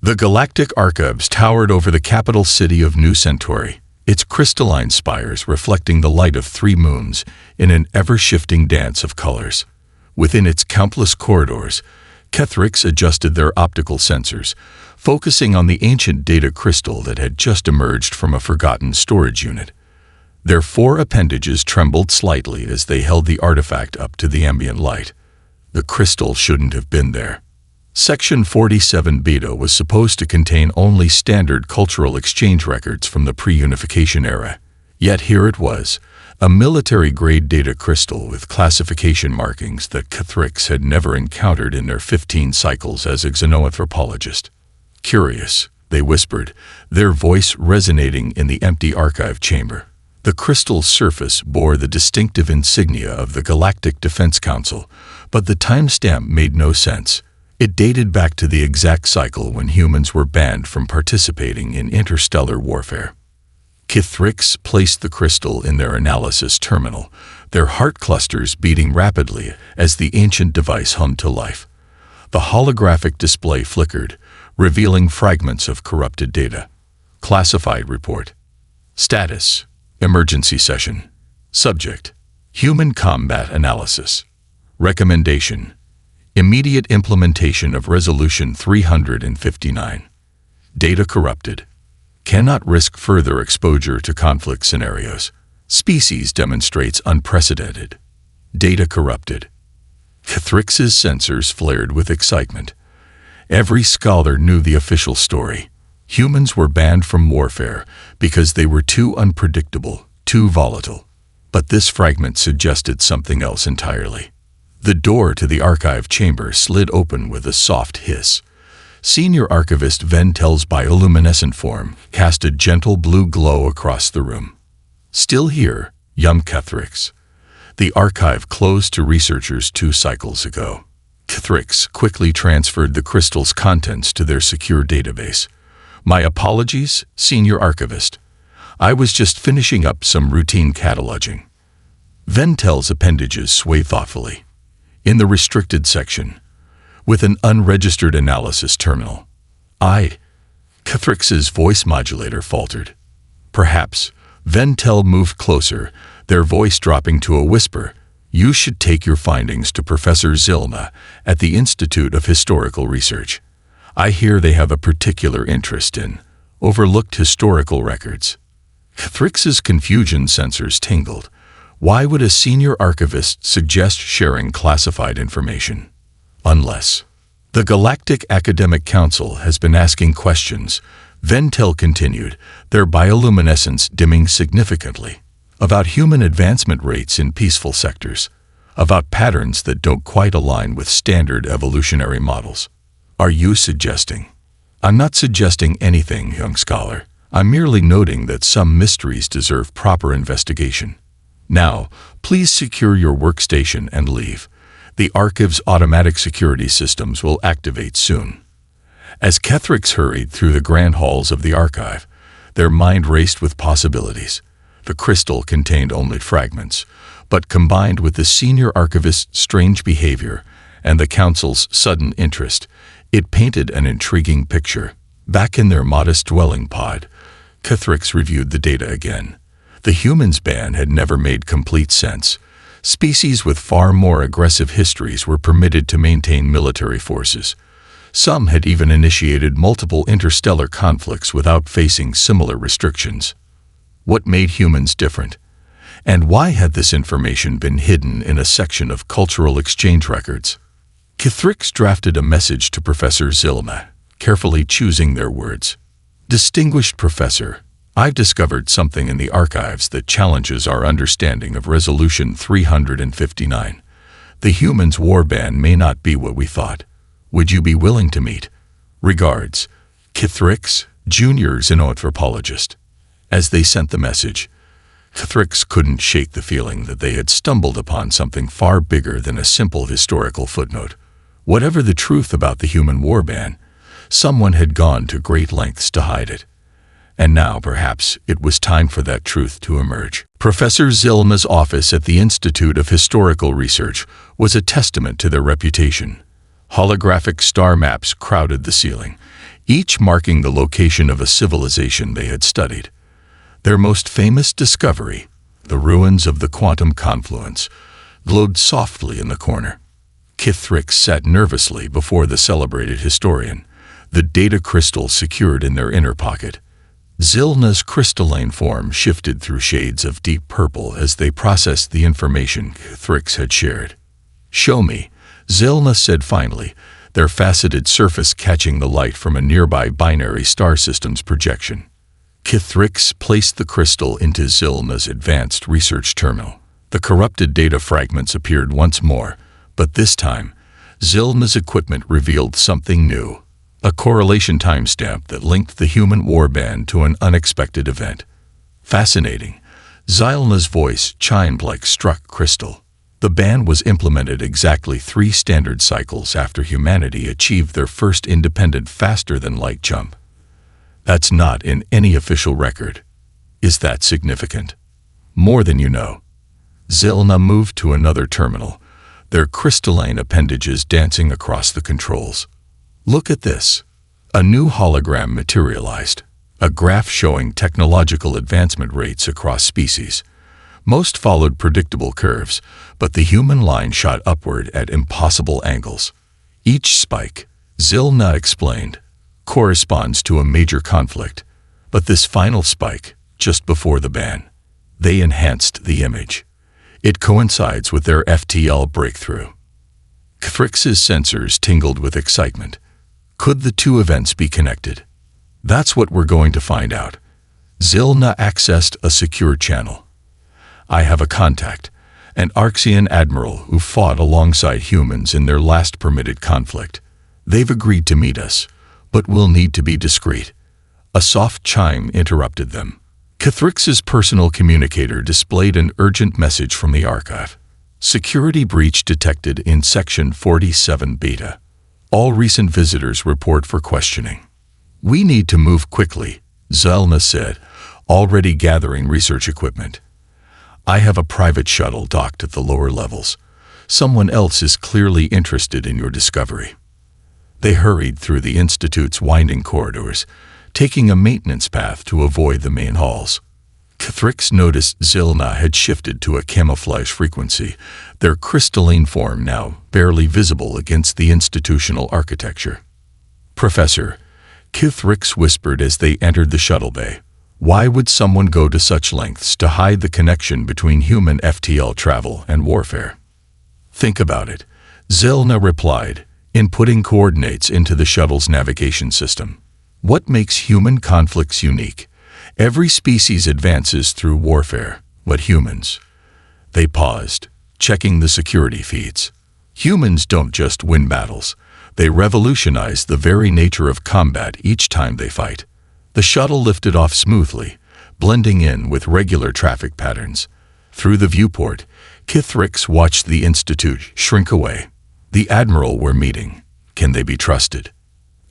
The Galactic Archives towered over the capital city of New Centauri, its crystalline spires reflecting the light of 3 moons in an ever-shifting dance of colors. Within its countless corridors, Kethrix adjusted their optical sensors, focusing on the ancient data crystal that had just emerged from a forgotten storage unit. Their 4 appendages trembled slightly as they held the artifact up to the ambient light. The crystal shouldn't have been there. Section 47 Beta was supposed to contain only standard cultural exchange records from the pre-unification era. Yet here it was, a military-grade data crystal with classification markings that Kethrix had never encountered in their 15 cycles as a xenoanthropologist. Curious, they whispered, their voice resonating in the empty archive chamber. The crystal's surface bore the distinctive insignia of the Galactic Defense Council, but the timestamp made no sense. It dated back to the exact cycle when humans were banned from participating in interstellar warfare. Kethrix placed the crystal in their analysis terminal, their heart clusters beating rapidly as the ancient device hummed to life. The holographic display flickered, revealing fragments of corrupted data. Classified report. Status: Emergency session. Subject: Human combat analysis. Recommendation: Immediate implementation of Resolution 359. Data corrupted. Cannot risk further exposure to conflict scenarios. Species demonstrates unprecedented. Data corrupted. Kethrix's sensors flared with excitement. Every scholar knew the official story. Humans were banned from warfare because they were too unpredictable, too volatile. But this fragment suggested something else entirely. The door to the archive chamber slid open with a soft hiss. Senior Archivist Ventel's bioluminescent form cast a gentle blue glow across the room. Still here, young Kethrix. The archive closed to researchers 2 cycles ago. Kethrix quickly transferred the crystal's contents to their secure database. My apologies, Senior Archivist. I was just finishing up some routine cataloging. Ventel's appendages swayed thoughtfully. In the restricted section, with an unregistered analysis terminal. Kethrix's voice modulator faltered. Perhaps. Ventel moved closer, their voice dropping to a whisper. You should take your findings to Professor Zilma at the Institute of Historical Research. I hear they have a particular interest in overlooked historical records. Kethrix's confusion sensors tingled. Why would a senior archivist suggest sharing classified information? Unless. The Galactic Academic Council has been asking questions, Ventel continued, their bioluminescence dimming significantly, about human advancement rates in peaceful sectors, about patterns that don't quite align with standard evolutionary models. Are you suggesting? I'm not suggesting anything, young scholar. I'm merely noting that some mysteries deserve proper investigation. Now, please secure your workstation and leave. The Archive's automatic security systems will activate soon. As Kethrix hurried through the grand halls of the archive, their mind raced with possibilities. The crystal contained only fragments, but combined with the senior archivist's strange behavior and the council's sudden interest, it painted an intriguing picture. Back in their modest dwelling pod, Kethrix reviewed the data again. The humans' ban had never made complete sense. Species with far more aggressive histories were permitted to maintain military forces. Some had even initiated multiple interstellar conflicts without facing similar restrictions. What made humans different? And why had this information been hidden in a section of cultural exchange records? Kethrix drafted a message to Professor Zilma, carefully choosing their words. Distinguished Professor, I've discovered something in the archives that challenges our understanding of Resolution 359. The humans' war ban may not be what we thought. Would you be willing to meet? Regards, Kethrix, Junior Xenoanthropologist. As they sent the message, Kethrix couldn't shake the feeling that they had stumbled upon something far bigger than a simple historical footnote. Whatever the truth about the human war ban, someone had gone to great lengths to hide it. And now, perhaps, it was time for that truth to emerge. Professor Zilma's office at the Institute of Historical Research was a testament to their reputation. Holographic star maps crowded the ceiling, each marking the location of a civilization they had studied. Their most famous discovery, the ruins of the quantum confluence, glowed softly in the corner. Kithrix sat nervously before the celebrated historian, the data crystal secured in their inner pocket. Zilna's crystalline form shifted through shades of deep purple as they processed the information Kithrix had shared. "Show me," Zilna said finally, their faceted surface catching the light from a nearby binary star system's projection. Kithrix placed the crystal into Zilna's advanced research terminal. The corrupted data fragments appeared once more, but this time, Zilna's equipment revealed something new. A correlation timestamp that linked the human warband to an unexpected event. Fascinating. Zilna's voice chimed like struck crystal. The ban was implemented exactly 3 standard cycles after humanity achieved their first independent faster-than-light jump. That's not in any official record. Is that significant? More than you know. Zilna moved to another terminal, their crystalline appendages dancing across the controls. "Look at this." A new hologram materialized, a graph showing technological advancement rates across species. Most followed predictable curves, but the human line shot upward at impossible angles. Each spike, Zilna explained, corresponds to a major conflict, but this final spike, just before the ban, they enhanced the image. It coincides with their FTL breakthrough. Kithrix's sensors tingled with excitement. Could the two events be connected? That's what we're going to find out. Zilna accessed a secure channel. "I have a contact, an Arxian admiral who fought alongside humans in their last permitted conflict. They've agreed to meet us, but we'll need to be discreet." A soft chime interrupted them. Kithrix's personal communicator displayed an urgent message from the archive. "Security breach detected in Section 47 Beta. All recent visitors report for questioning." "We need to move quickly," Zilna said, already gathering research equipment. "I have a private shuttle docked at the lower levels. Someone else is clearly interested in your discovery." They hurried through the Institute's winding corridors, taking a maintenance path to avoid the main halls. Kithrix noticed Zilna had shifted to a camouflage frequency, their crystalline form now barely visible against the institutional architecture. "Professor," Kithrix whispered as they entered the shuttle bay, "why would someone go to such lengths to hide the connection between human FTL travel and warfare?" "Think about it," Zilna replied, inputting coordinates into the shuttle's navigation system. "What makes human conflicts unique? Every species advances through warfare, but humans..." They paused, checking the security feeds. "Humans don't just win battles. They revolutionize the very nature of combat each time they fight." The shuttle lifted off smoothly, blending in with regular traffic patterns. Through the viewport, Kithrix watched the Institute shrink away. The Admiral were meeting. Can they be trusted?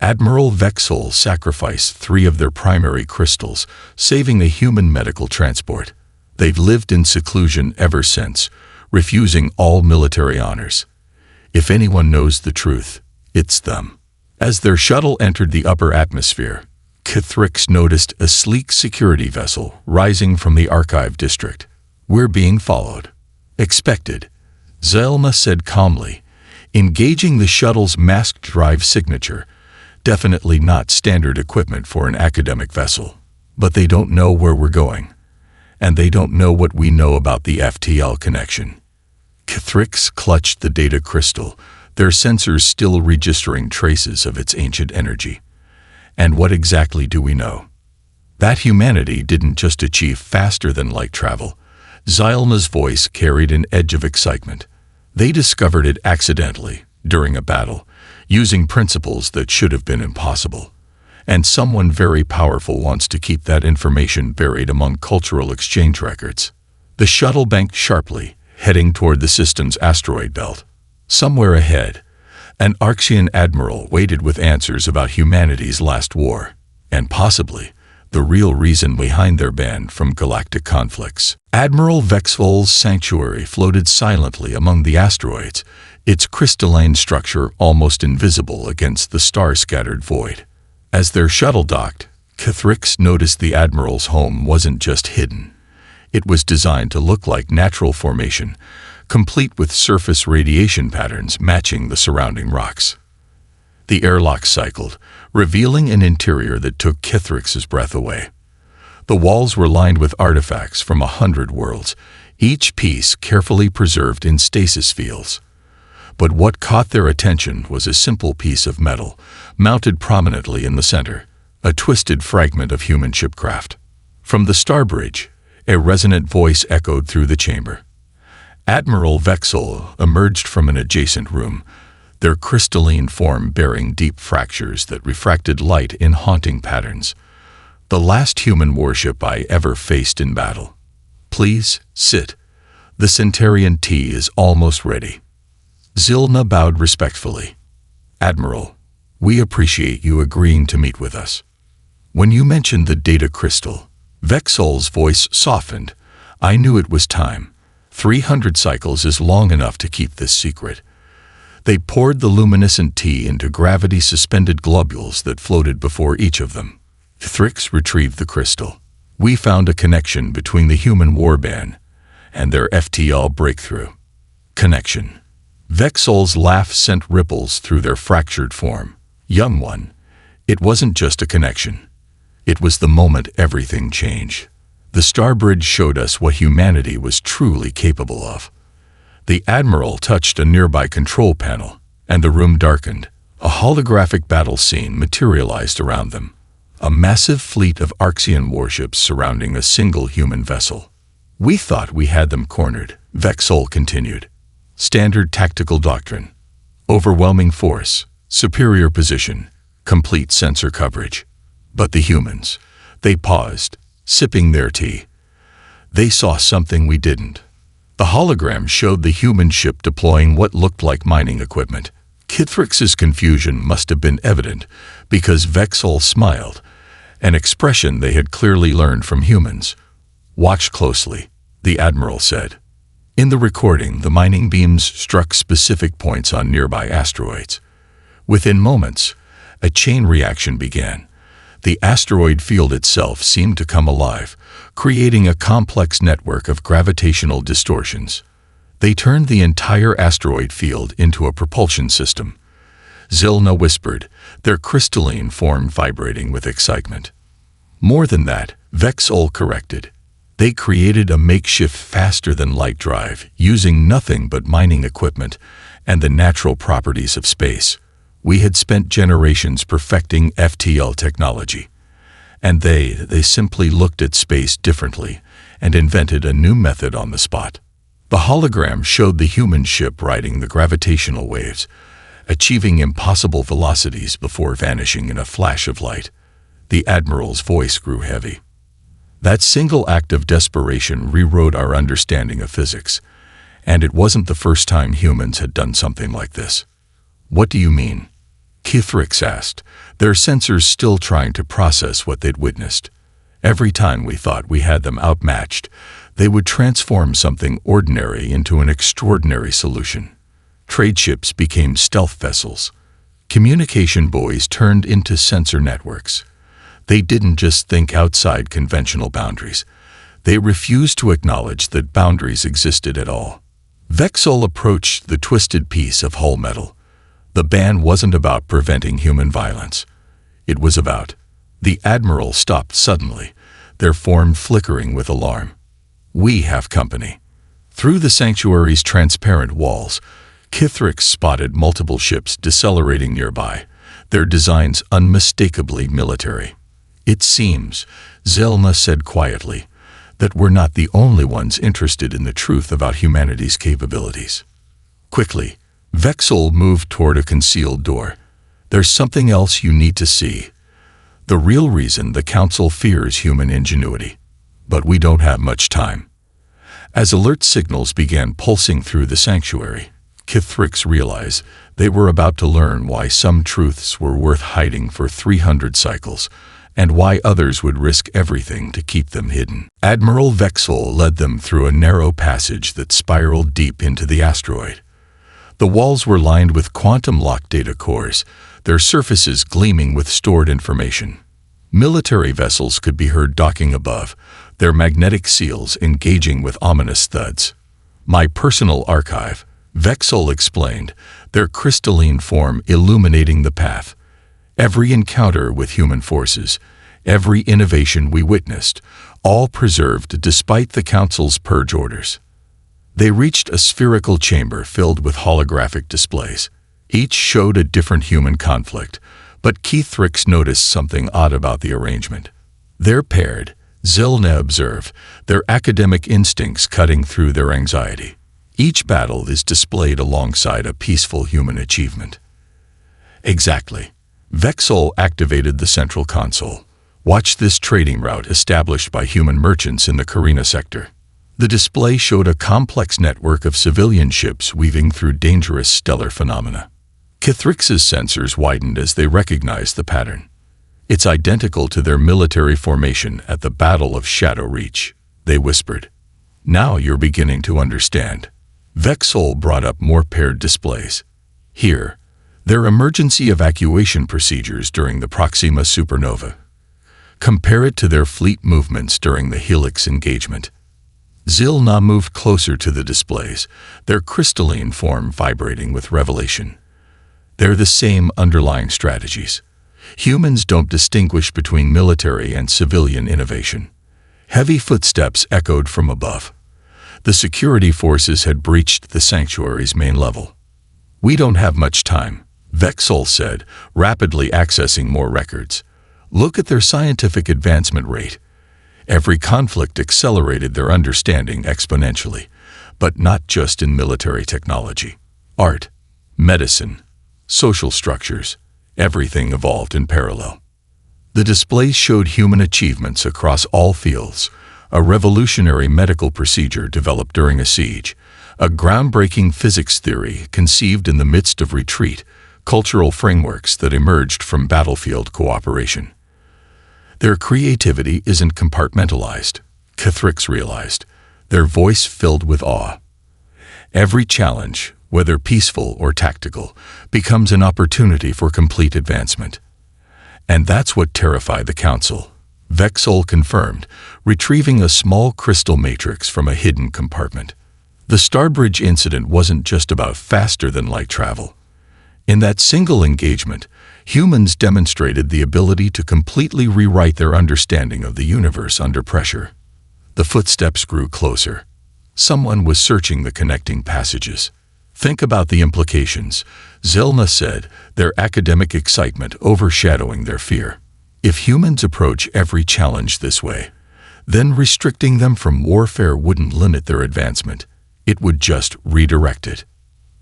Admiral Vexel sacrificed 3 of their primary crystals, saving a human medical transport. They've lived in seclusion ever since, refusing all military honors. If anyone knows the truth, it's them. As their shuttle entered the upper atmosphere, Kithrix noticed a sleek security vessel rising from the archive district. "We're being followed." "Expected," Zilna said calmly, engaging the shuttle's masked drive signature. Definitely not standard equipment for an academic vessel. But they don't know where we're going. And they don't know what we know about the FTL connection. Kithrix clutched the data crystal, their sensors still registering traces of its ancient energy. And what exactly do we know? That humanity didn't just achieve faster-than-light travel. Zilna's voice carried an edge of excitement. They discovered it accidentally, during a battle, using principles that should have been impossible. And someone very powerful wants to keep that information buried among cultural exchange records. The shuttle banked sharply, heading toward the system's asteroid belt. Somewhere ahead, an Arxian admiral waited with answers about humanity's last war, and possibly the real reason behind their ban from galactic conflicts. Admiral Vexel's sanctuary floated silently among the asteroids, its crystalline structure almost invisible against the star-scattered void. As their shuttle docked, Kithrix noticed the Admiral's home wasn't just hidden. It was designed to look like natural formation, complete with surface radiation patterns matching the surrounding rocks. The airlock cycled, revealing an interior that took Kithrix's breath away. The walls were lined with artifacts from 100 worlds, each piece carefully preserved in stasis fields. But what caught their attention was a simple piece of metal, mounted prominently in the center, a twisted fragment of human shipcraft. From the starbridge, a resonant voice echoed through the chamber. Admiral Vexel emerged from an adjacent room, their crystalline form bearing deep fractures that refracted light in haunting patterns. The last human warship I ever faced in battle. Please, sit. The Centurion tea is almost ready. Zilna bowed respectfully. Admiral, we appreciate you agreeing to meet with us. When you mentioned the data crystal, Vexel's voice softened. I knew it was time. 300 cycles is long enough to keep this secret. They poured the luminescent tea into gravity-suspended globules that floated before each of them. Thrix retrieved the crystal. We found a connection between the human warband and their FTL breakthrough. Connection. Vexel's laugh sent ripples through their fractured form. Young one, it wasn't just a connection. It was the moment everything changed. The Starbridge showed us what humanity was truly capable of. The Admiral touched a nearby control panel, and the room darkened. A holographic battle scene materialized around them. A massive fleet of Arxian warships surrounding a single human vessel. We thought we had them cornered, Vexel continued. Standard tactical doctrine. Overwhelming force, superior position, complete sensor coverage. But the humans, they paused, sipping their tea. They saw something we didn't. The hologram showed the human ship deploying what looked like mining equipment. Kithrix's confusion must have been evident because Vexel smiled, an expression they had clearly learned from humans. Watch closely, the Admiral said. In the recording, the mining beams struck specific points on nearby asteroids. Within moments, a chain reaction began. The asteroid field itself seemed to come alive, creating a complex network of gravitational distortions. They turned the entire asteroid field into a propulsion system. Zilna whispered, their crystalline form vibrating with excitement. More than that, Vexel corrected. They created a makeshift faster-than-light drive, using nothing but mining equipment and the natural properties of space. We had spent generations perfecting FTL technology, and they simply looked at space differently and invented a new method on the spot. The hologram showed the human ship riding the gravitational waves, achieving impossible velocities before vanishing in a flash of light. The Admiral's voice grew heavy. That single act of desperation rewrote our understanding of physics, and it wasn't the first time humans had done something like this. What do you mean? Kithrix asked, their sensors still trying to process what they'd witnessed. Every time we thought we had them outmatched, they would transform something ordinary into an extraordinary solution. Trade ships became stealth vessels. Communication buoys turned into sensor networks. They didn't just think outside conventional boundaries. They refused to acknowledge that boundaries existed at all. Vexel approached the twisted piece of hull metal. The ban wasn't about preventing human violence. It was about... The Admiral stopped suddenly, their form flickering with alarm. We have company. Through the sanctuary's transparent walls, Kithrix spotted multiple ships decelerating nearby, their designs unmistakably military. It seems, Zelna said quietly, that we're not the only ones interested in the truth about humanity's capabilities. Quickly, Vexel moved toward a concealed door. There's something else you need to see. The real reason the Council fears human ingenuity. But we don't have much time. As alert signals began pulsing through the sanctuary, Kithrix realized they were about to learn why some truths were worth hiding for 300 cycles, and why others would risk everything to keep them hidden. Admiral Vexel led them through a narrow passage that spiraled deep into the asteroid. The walls were lined with quantum-locked data cores, their surfaces gleaming with stored information. Military vessels could be heard docking above, their magnetic seals engaging with ominous thuds. My personal archive, Vexol explained, their crystalline form illuminating the path. Every encounter with human forces, every innovation we witnessed, all preserved despite the Council's purge orders. They reached a spherical chamber filled with holographic displays. Each showed a different human conflict, but Keithrix noticed something odd about the arrangement. They're paired, Zilna observed, their academic instincts cutting through their anxiety. Each battle is displayed alongside a peaceful human achievement. Exactly. Vexol activated the central console. Watch this trading route established by human merchants in the Carina sector. The display showed a complex network of civilian ships weaving through dangerous stellar phenomena. Kethrix's sensors widened as they recognized the pattern. It's identical to their military formation at the Battle of Shadow Reach, they whispered. Now you're beginning to understand. Vexol brought up more paired displays. Here, their emergency evacuation procedures during the Proxima supernova. Compare it to their fleet movements during the Helix engagement. Zilna moved closer to the displays, their crystalline form vibrating with revelation. They're the same underlying strategies. Humans don't distinguish between military and civilian innovation. Heavy footsteps echoed from above. The security forces had breached the sanctuary's main level. We don't have much time, Vexol said, rapidly accessing more records. Look at their scientific advancement rate. Every conflict accelerated their understanding exponentially, but not just in military technology. Art, medicine, social structures, everything evolved in parallel. The displays showed human achievements across all fields, a revolutionary medical procedure developed during a siege, a groundbreaking physics theory conceived in the midst of retreat, cultural frameworks that emerged from battlefield cooperation. Their creativity isn't compartmentalized, Kethrix realized, their voice filled with awe. Every challenge, whether peaceful or tactical, becomes an opportunity for complete advancement. And that's what terrified the Council, Vexol confirmed, retrieving a small crystal matrix from a hidden compartment. The Starbridge incident wasn't just about faster-than-light travel. In that single engagement, humans demonstrated the ability to completely rewrite their understanding of the universe under pressure. The footsteps grew closer. Someone was searching the connecting passages. Think about the implications, Zilna said, their academic excitement overshadowing their fear. If humans approach every challenge this way, then restricting them from warfare wouldn't limit their advancement. It would just redirect it.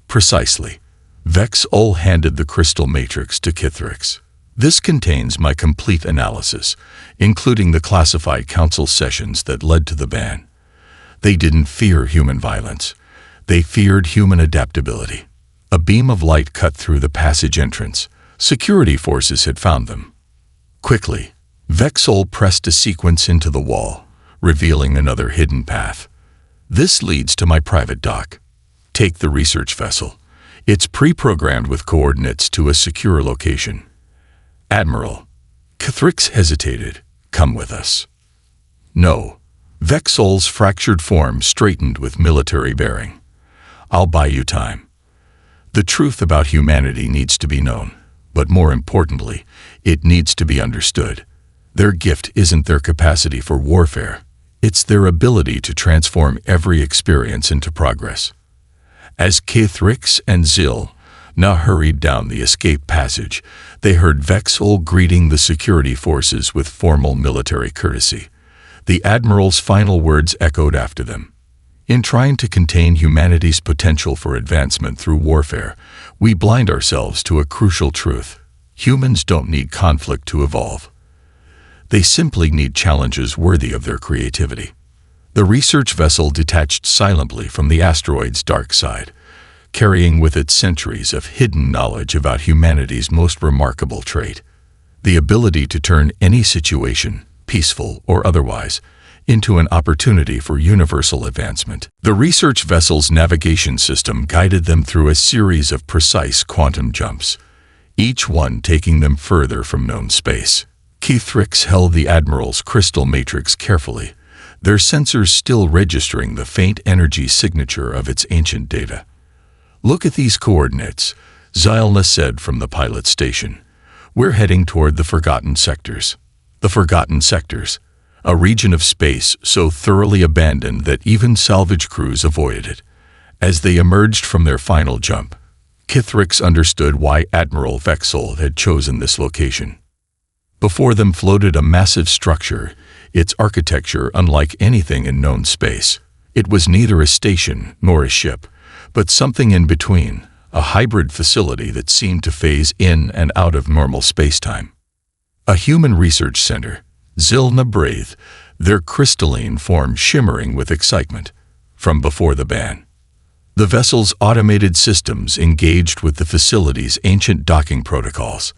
Precisely. Vexol handed the crystal matrix to Kethrix. This contains my complete analysis, including the classified council sessions that led to the ban. They didn't fear human violence. They feared human adaptability. A beam of light cut through the passage entrance. Security forces had found them. Quickly, Vexol pressed a sequence into the wall, revealing another hidden path. This leads to my private dock. Take the research vessel. It's pre-programmed with coordinates to a secure location. Admiral, Kethrix hesitated. Come with us. No. Vexol's fractured form straightened with military bearing. I'll buy you time. The truth about humanity needs to be known, but more importantly, it needs to be understood. Their gift isn't their capacity for warfare. It's their ability to transform every experience into progress. As Kethrix and Zilna hurried down the escape passage, they heard Vexol greeting the security forces with formal military courtesy. The Admiral's final words echoed after them. In trying to contain humanity's potential for advancement through warfare, we blind ourselves to a crucial truth. Humans don't need conflict to evolve. They simply need challenges worthy of their creativity. The research vessel detached silently from the asteroid's dark side, carrying with it centuries of hidden knowledge about humanity's most remarkable trait, the ability to turn any situation, peaceful or otherwise, into an opportunity for universal advancement. The research vessel's navigation system guided them through a series of precise quantum jumps. each one taking them further from known space. Keythrix held the Admiral's crystal matrix carefully, their sensors still registering the faint energy signature of its ancient data. "Look at these coordinates," Zylna said from the pilot station. "We're heading toward the Forgotten Sectors." The Forgotten Sectors, a region of space so thoroughly abandoned that even salvage crews avoided it. As they emerged from their final jump, Keythrix understood why Admiral Vexel had chosen this location. Before them floated a massive structure, its architecture unlike anything in known space. It was neither a station nor a ship, but something in between, a hybrid facility that seemed to phase in and out of normal spacetime. A human research center, Zylna breathed, their crystalline form shimmering with excitement, from before the ban. The vessel's automated systems engaged with the facility's ancient docking protocols.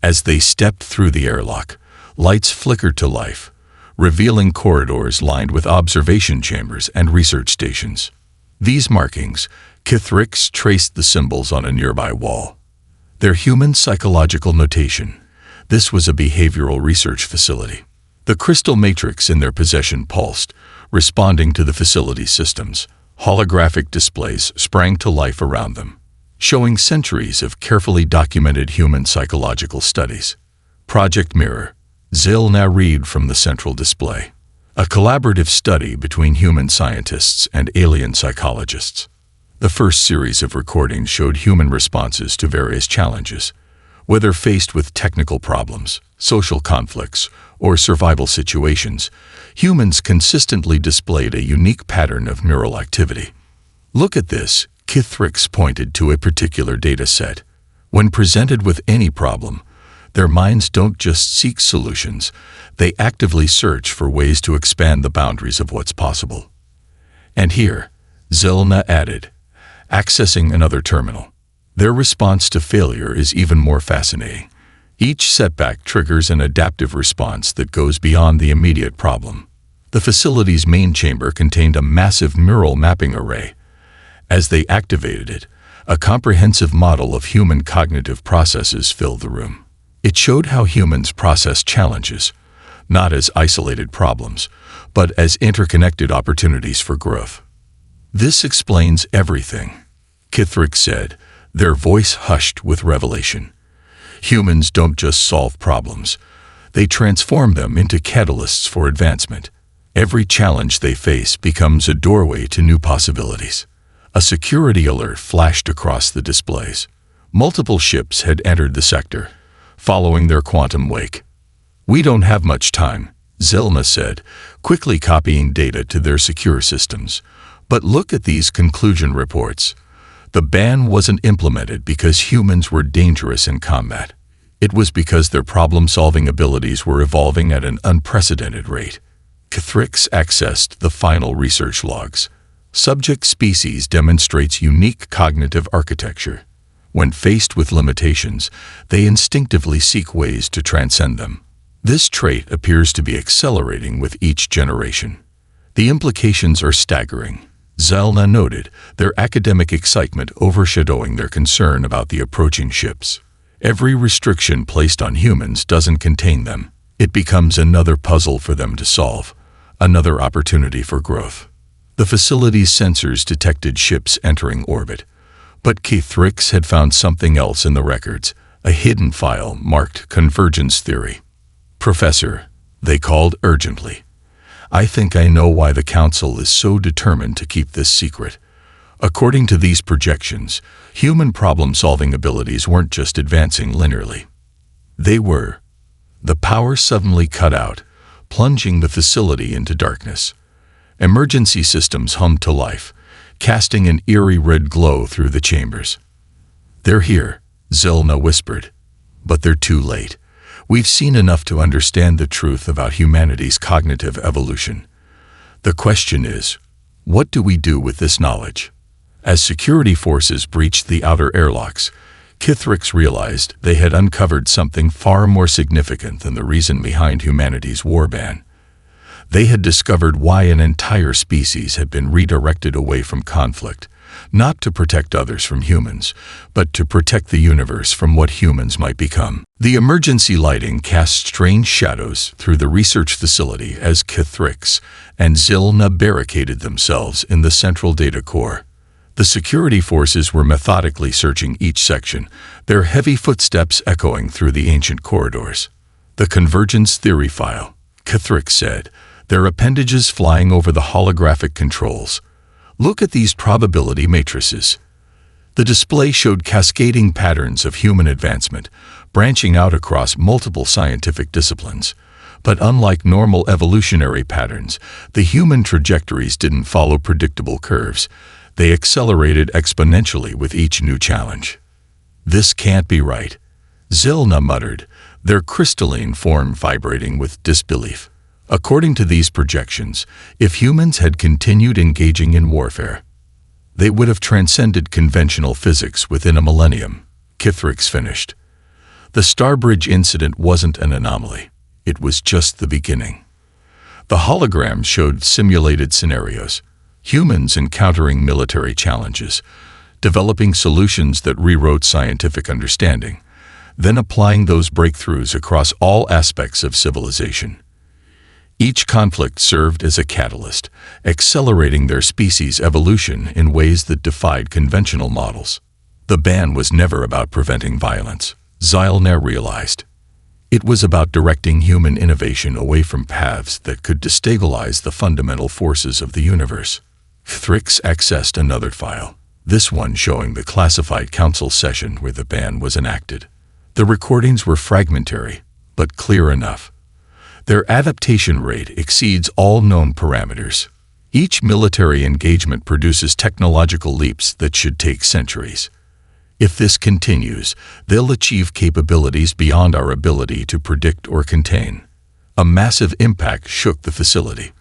As they stepped through the airlock, lights flickered to life, revealing corridors lined with observation chambers and research stations. These markings, Keythrix traced the symbols on a nearby wall. Their human psychological notation. This was a behavioral research facility. The crystal matrix in their possession pulsed, responding to the facility's systems. Holographic displays sprang to life around them, showing centuries of carefully documented human psychological studies. Project Mirror, Zylna read from the central display. A collaborative study between human scientists and alien psychologists. The first series of recordings showed human responses to various challenges, whether faced with technical problems, social conflicts, or survival situations. Humans consistently displayed a unique pattern of neural activity. "Look at this," Keythrix pointed to a particular data set. "When presented with any problem, their minds don't just seek solutions, they actively search for ways to expand the boundaries of what's possible." And here, Zylna added, accessing another terminal. Their response to failure is even more fascinating. Each setback triggers an adaptive response that goes beyond the immediate problem. The facility's main chamber contained a massive neural mapping array. As they activated it, a comprehensive model of human cognitive processes filled the room. It showed how humans process challenges, not as isolated problems, but as interconnected opportunities for growth. "This explains everything," Keythrix said, their voice hushed with revelation. "Humans don't just solve problems. They transform them into catalysts for advancement. Every challenge they face becomes a doorway to new possibilities." A security alert flashed across the displays. Multiple ships had entered the sector, following their quantum wake. "We don't have much time," Zylna said, quickly copying data to their secure systems. "But look at these conclusion reports. The ban wasn't implemented because humans were dangerous in combat. It was because their problem-solving abilities were evolving at an unprecedented rate." Keythrix accessed the final research logs. Subject species demonstrates unique cognitive architecture. When faced with limitations, they instinctively seek ways to transcend them. This trait appears to be accelerating with each generation. "The implications are staggering," Zylna noted, their academic excitement overshadowing their concern about the approaching ships. "Every restriction placed on humans doesn't contain them. It becomes another puzzle for them to solve, another opportunity for growth." The facility's sensors detected ships entering orbit, but Keythrix had found something else in the records, a hidden file marked Convergence Theory. "Professor," they called urgently, "I think I know why the Council is so determined to keep this secret. According to these projections, human problem-solving abilities weren't just advancing linearly. They were." The power suddenly cut out, plunging the facility into darkness. Emergency systems hummed to life, casting an eerie red glow through the chambers. "They're here," Zylna whispered. "But they're too late. We've seen enough to understand the truth about humanity's cognitive evolution. The question is, what do we do with this knowledge?" As security forces breached the outer airlocks, Keythrix realized they had uncovered something far more significant than the reason behind humanity's war ban. They had discovered why an entire species had been redirected away from conflict, not to protect others from humans, but to protect the universe from what humans might become. The emergency lighting cast strange shadows through the research facility as Kethrix and Zilna barricaded themselves in the central data core. The security forces were methodically searching each section, their heavy footsteps echoing through the ancient corridors. "The convergence theory file," Kethrix said, their appendages flying over the holographic controls. "Look at these probability matrices." The display showed cascading patterns of human advancement, branching out across multiple scientific disciplines. But unlike normal evolutionary patterns, the human trajectories didn't follow predictable curves. They accelerated exponentially with each new challenge. "This can't be right," Zilna muttered, their crystalline form vibrating with disbelief. According to these projections, if humans had continued engaging in warfare, they would have transcended conventional physics within a millennium, Kethrix finished. The Starbridge incident wasn't an anomaly. It was just the beginning. The holograms showed simulated scenarios, humans encountering military challenges, developing solutions that rewrote scientific understanding, then applying those breakthroughs across all aspects of civilization. Each conflict served as a catalyst, accelerating their species' evolution in ways that defied conventional models. The ban was never about preventing violence, Zilna realized. It was about directing human innovation away from paths that could destabilize the fundamental forces of the universe. Kethrix accessed another file, this one showing the classified council session where the ban was enacted. The recordings were fragmentary, but clear enough. Their adaptation rate exceeds all known parameters. Each military engagement produces technological leaps that should take centuries. If this continues, they'll achieve capabilities beyond our ability to predict or contain. A massive impact shook the facility.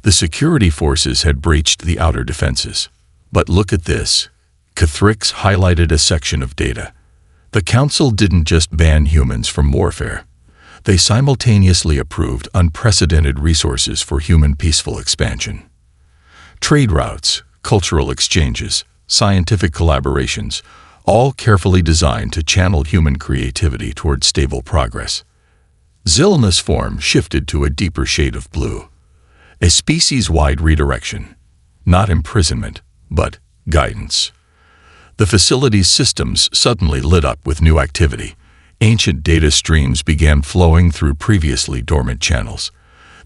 The security forces had breached the outer defenses. But look at this. Kethrix highlighted a section of data. The Council didn't just ban humans from warfare. They simultaneously approved unprecedented resources for human peaceful expansion. Trade routes, cultural exchanges, scientific collaborations, all carefully designed to channel human creativity toward stable progress. Zilna's form shifted to a deeper shade of blue. A species-wide redirection. Not imprisonment, but guidance. The facility's systems suddenly lit up with new activity. Ancient data streams began flowing through previously dormant channels.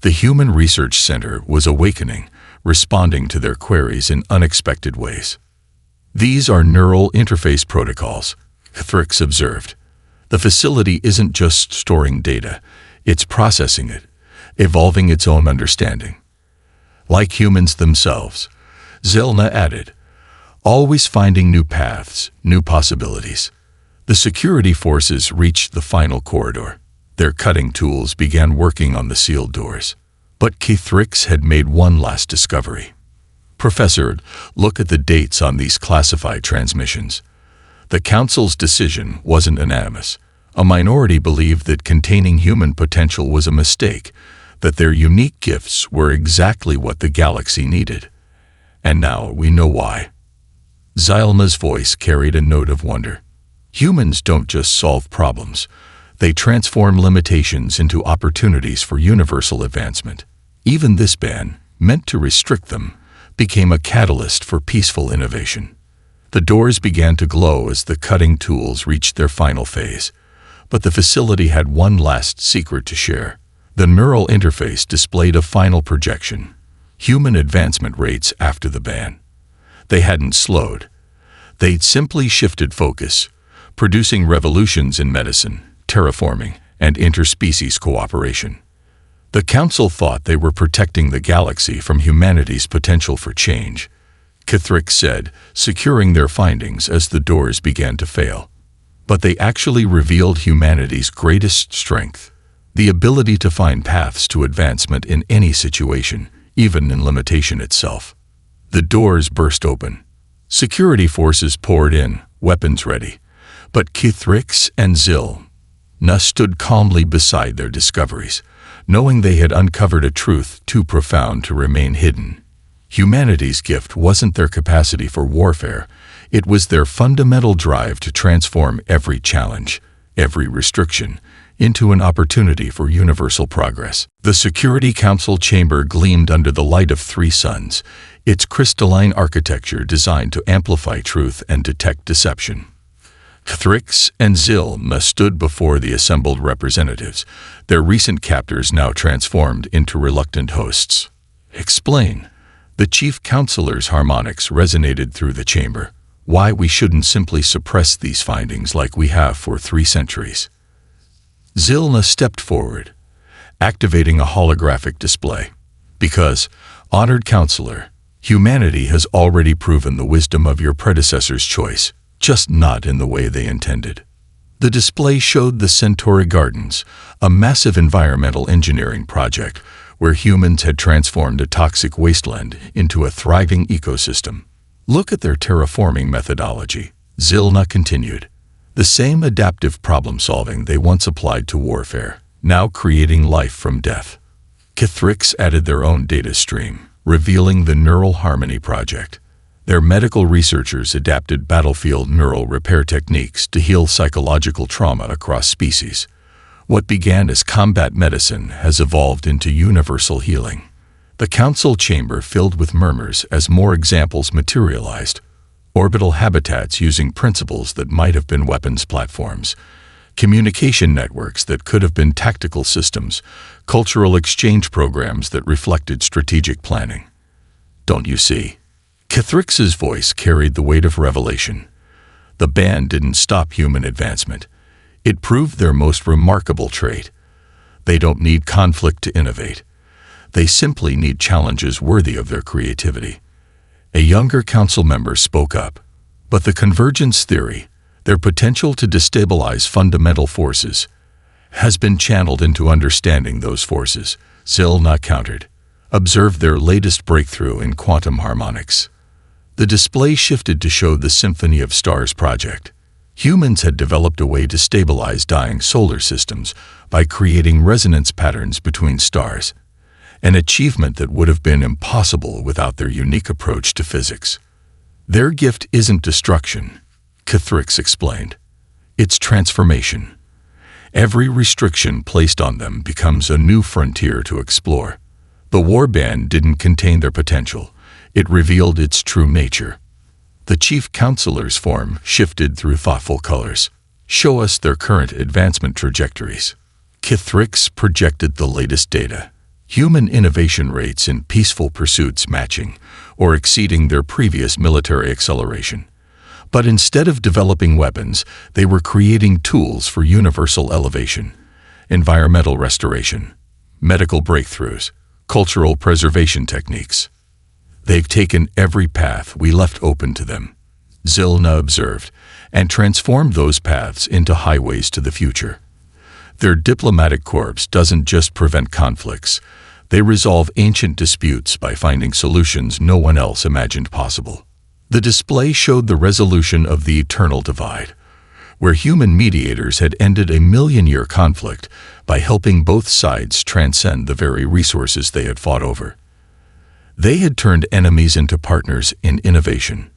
The Human Research Center was awakening, responding to their queries in unexpected ways. "These are neural interface protocols," Kethrix observed. "The facility isn't just storing data, it's processing it, evolving its own understanding. Like humans themselves," Zilna added, "always finding new paths, new possibilities." The security forces reached the final corridor. Their cutting tools began working on the sealed doors. But Kethrix had made one last discovery. "Professor, look at the dates on these classified transmissions." The Council's decision wasn't unanimous. A minority believed that containing human potential was a mistake, that their unique gifts were exactly what the galaxy needed. And now we know why. Zilna's voice carried a note of wonder. Humans don't just solve problems. They transform limitations into opportunities for universal advancement. Even this ban, meant to restrict them, became a catalyst for peaceful innovation. The doors began to glow as the cutting tools reached their final phase. But the facility had one last secret to share. The neural interface displayed a final projection. Human advancement rates after the ban. They hadn't slowed. They'd simply shifted focus, producing revolutions in medicine, terraforming, and interspecies cooperation. The Council thought they were protecting the galaxy from humanity's potential for change, Kethrix said, securing their findings as the doors began to fail. But they actually revealed humanity's greatest strength, the ability to find paths to advancement in any situation, even in limitation itself. The doors burst open. Security forces poured in, weapons ready. But Kethrix and Zilna stood calmly beside their discoveries, knowing they had uncovered a truth too profound to remain hidden. Humanity's gift wasn't their capacity for warfare, it was their fundamental drive to transform every challenge, every restriction, into an opportunity for universal progress. The Security Council chamber gleamed under the light of three suns, its crystalline architecture designed to amplify truth and detect deception. Thrix and Zilma stood before the assembled representatives, their recent captors now transformed into reluctant hosts. "Explain." The chief counselor's harmonics resonated through the chamber. "Why we shouldn't simply suppress these findings like we have for 3 centuries. Zilma stepped forward, activating a holographic display. "Because, honored counselor, humanity has already proven the wisdom of your predecessor's choice, just not in the way they intended." The display showed the Centauri Gardens, a massive environmental engineering project where humans had transformed a toxic wasteland into a thriving ecosystem. "Look at their terraforming methodology," Zilna continued. "The same adaptive problem-solving they once applied to warfare, now creating life from death." Kithrix added their own data stream, revealing the Neural Harmony Project. Their medical researchers adapted battlefield neural repair techniques to heal psychological trauma across species. What began as combat medicine has evolved into universal healing. The council chamber filled with murmurs as more examples materialized. Orbital habitats using principles that might have been weapons platforms, communication networks that could have been tactical systems, cultural exchange programs that reflected strategic planning. "Don't you see?" Kithrix's voice carried the weight of revelation. The ban didn't stop human advancement. It proved their most remarkable trait. They don't need conflict to innovate. They simply need challenges worthy of their creativity. A younger council member spoke up. "But the convergence theory, their potential to destabilize fundamental forces, has been channeled into understanding those forces," Zilna countered. "Observe their latest breakthrough in quantum harmonics." The display shifted to show the Symphony of Stars project. Humans had developed a way to stabilize dying solar systems by creating resonance patterns between stars, an achievement that would have been impossible without their unique approach to physics. "Their gift isn't destruction," Kithrix explained. "It's transformation. Every restriction placed on them becomes a new frontier to explore." The war ban didn't contain their potential. It revealed its true nature. The chief counselor's form shifted through thoughtful colors. "Show us their current advancement trajectories." Kithrix projected the latest data. Human innovation rates in peaceful pursuits matching or exceeding their previous military acceleration. But instead of developing weapons, they were creating tools for universal elevation, environmental restoration, medical breakthroughs, cultural preservation techniques. "They've taken every path we left open to them," Zilna observed, "and transformed those paths into highways to the future. Their diplomatic corps doesn't just prevent conflicts, they resolve ancient disputes by finding solutions no one else imagined possible." The display showed the resolution of the eternal divide, where human mediators had ended a million-year conflict by helping both sides transcend the very resources they had fought over. They had turned enemies into partners in innovation.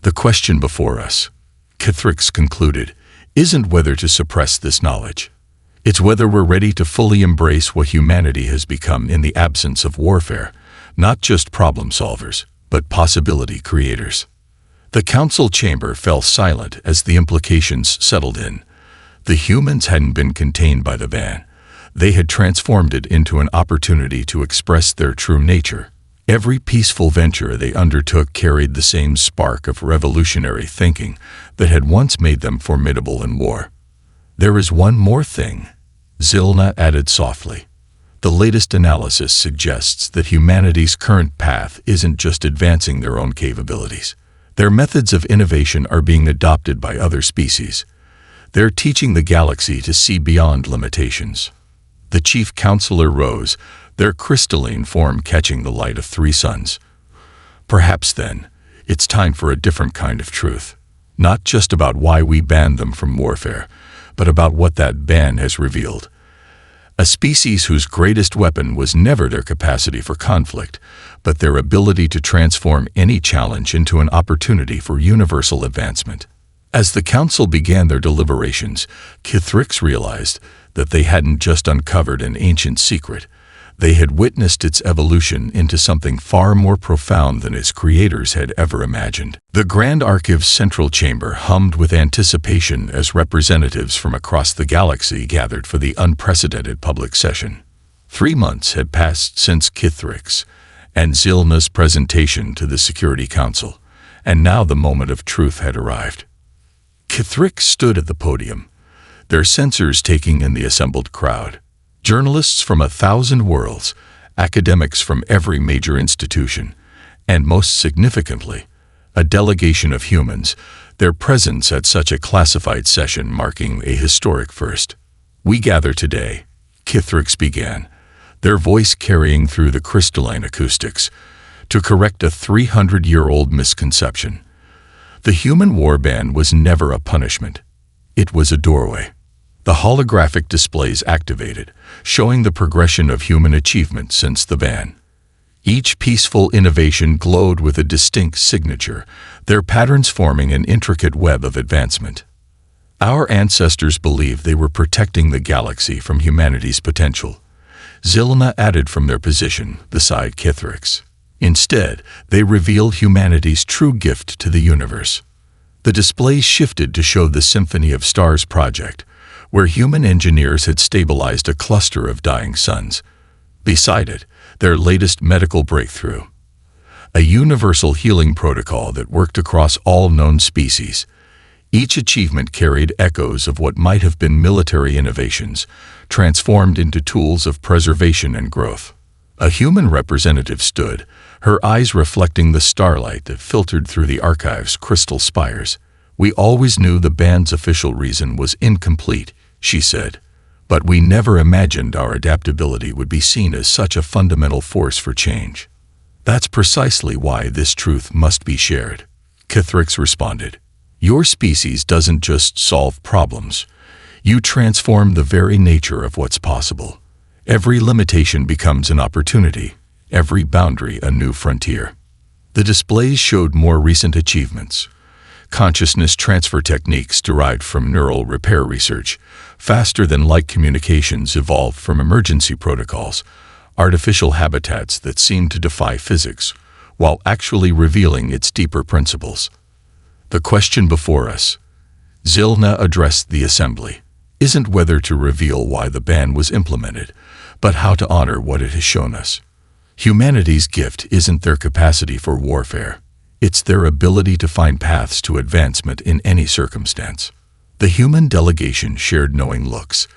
"The question before us," Kithrix concluded, "isn't whether to suppress this knowledge. It's whether we're ready to fully embrace what humanity has become in the absence of warfare, not just problem solvers, but possibility creators." The council chamber fell silent as the implications settled in. The humans hadn't been contained by the ban. They had transformed it into an opportunity to express their true nature. Every peaceful venture they undertook carried the same spark of revolutionary thinking that had once made them formidable in war. "There is one more thing," Zilna added softly. "The latest analysis suggests that humanity's current path isn't just advancing their own capabilities. Their methods of innovation are being adopted by other species. They're teaching the galaxy to see beyond limitations." The chief counselor rose, their crystalline form catching the light of 3 suns. "Perhaps then, it's time for a different kind of truth. Not just about why we banned them from warfare, but about what that ban has revealed. A species whose greatest weapon was never their capacity for conflict, but their ability to transform any challenge into an opportunity for universal advancement. As the council began their deliberations, Kithrix realized that they hadn't just uncovered an ancient secret, they had witnessed its evolution into something far more profound than its creators had ever imagined. The Grand Archive's central chamber hummed with anticipation as representatives from across the galaxy gathered for the unprecedented public session. 3 months had passed since Kithrix and Zilna's presentation to the Security Council, and now the moment of truth had arrived. Kithrix stood at the podium, their sensors taking in the assembled crowd. Journalists from 1,000 worlds, academics from every major institution, and most significantly, a delegation of humans, their presence at such a classified session marking a historic first. "We gather today," Kithrix began, their voice carrying through the crystalline acoustics, "to correct a 300-year-old misconception. The human warband was never a punishment. It was a doorway." The holographic displays activated, showing the progression of human achievement since the ban. Each peaceful innovation glowed with a distinct signature, their patterns forming an intricate web of advancement. Our ancestors believed they were protecting the galaxy from humanity's potential. Zilna added from their position, beside Kithrix. Instead, they revealed humanity's true gift to the universe. The displays shifted to show the Symphony of Stars project, where human engineers had stabilized a cluster of dying suns. Beside it, their latest medical breakthrough, a universal healing protocol that worked across all known species. Each achievement carried echoes of what might have been military innovations, transformed into tools of preservation and growth. A human representative stood, her eyes reflecting the starlight that filtered through the archive's crystal spires. "We always knew the band's official reason was incomplete," she said, "but we never imagined our adaptability would be seen as such a fundamental force for change. That's precisely why this truth must be shared," Kithrix responded. "Your species doesn't just solve problems. You transform the very nature of what's possible. Every limitation becomes an opportunity, every boundary a new frontier." The displays showed more recent achievements. Consciousness transfer techniques derived from neural repair research, faster-than-light communications evolved from emergency protocols, artificial habitats that seemed to defy physics, while actually revealing its deeper principles. "The question before us," Zilna addressed the assembly, "isn't whether to reveal why the ban was implemented, but how to honor what it has shown us. Humanity's gift isn't their capacity for warfare. It's their ability to find paths to advancement in any circumstance." The human delegation shared knowing looks.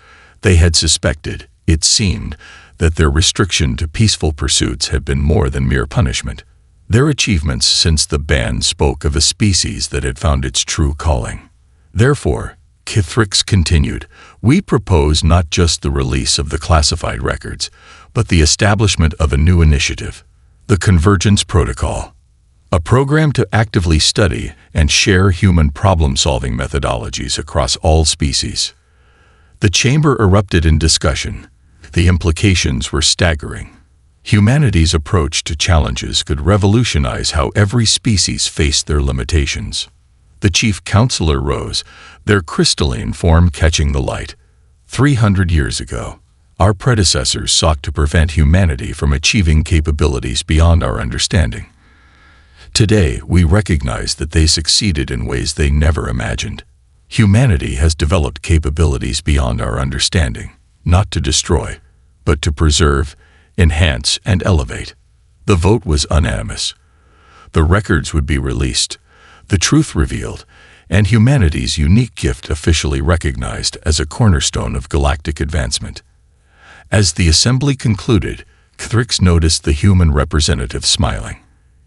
They had suspected, it seemed, that their restriction to peaceful pursuits had been more than mere punishment. Their achievements since the ban spoke of a species that had found its true calling. "Therefore," Kithrix continued, "we propose not just the release of the classified records, but the establishment of a new initiative, the Convergence Protocol, a program to actively study and share human problem-solving methodologies across all species." The chamber erupted in discussion. The implications were staggering. Humanity's approach to challenges could revolutionize how every species faced their limitations. The chief counselor rose, their crystalline form catching the light. 300 years ago, our predecessors sought to prevent humanity from achieving capabilities beyond our understanding. Today, we recognize that they succeeded in ways they never imagined. Humanity has developed capabilities beyond our understanding, not to destroy, but to preserve, enhance, and elevate. The vote was unanimous. The records would be released, the truth revealed, and humanity's unique gift officially recognized as a cornerstone of galactic advancement. As the assembly concluded, Kithrix noticed the human representative smiling.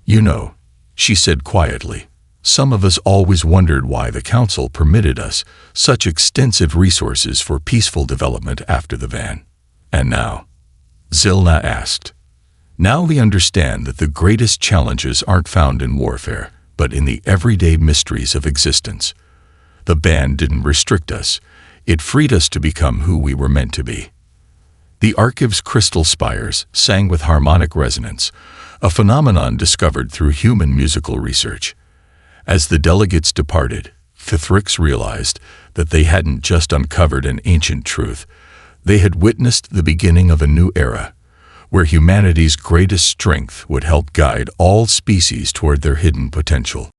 "You know," she said quietly, "some of us always wondered why the Council permitted us such extensive resources for peaceful development after the ban. And now?" Zilna asked. "Now we understand that the greatest challenges aren't found in warfare, but in the everyday mysteries of existence. The ban didn't restrict us. It freed us to become who we were meant to be." The Archive's crystal spires sang with harmonic resonance, a phenomenon discovered through human musical research. As the delegates departed, Thrix realized that they hadn't just uncovered an ancient truth, they had witnessed the beginning of a new era, where humanity's greatest strength would help guide all species toward their hidden potential.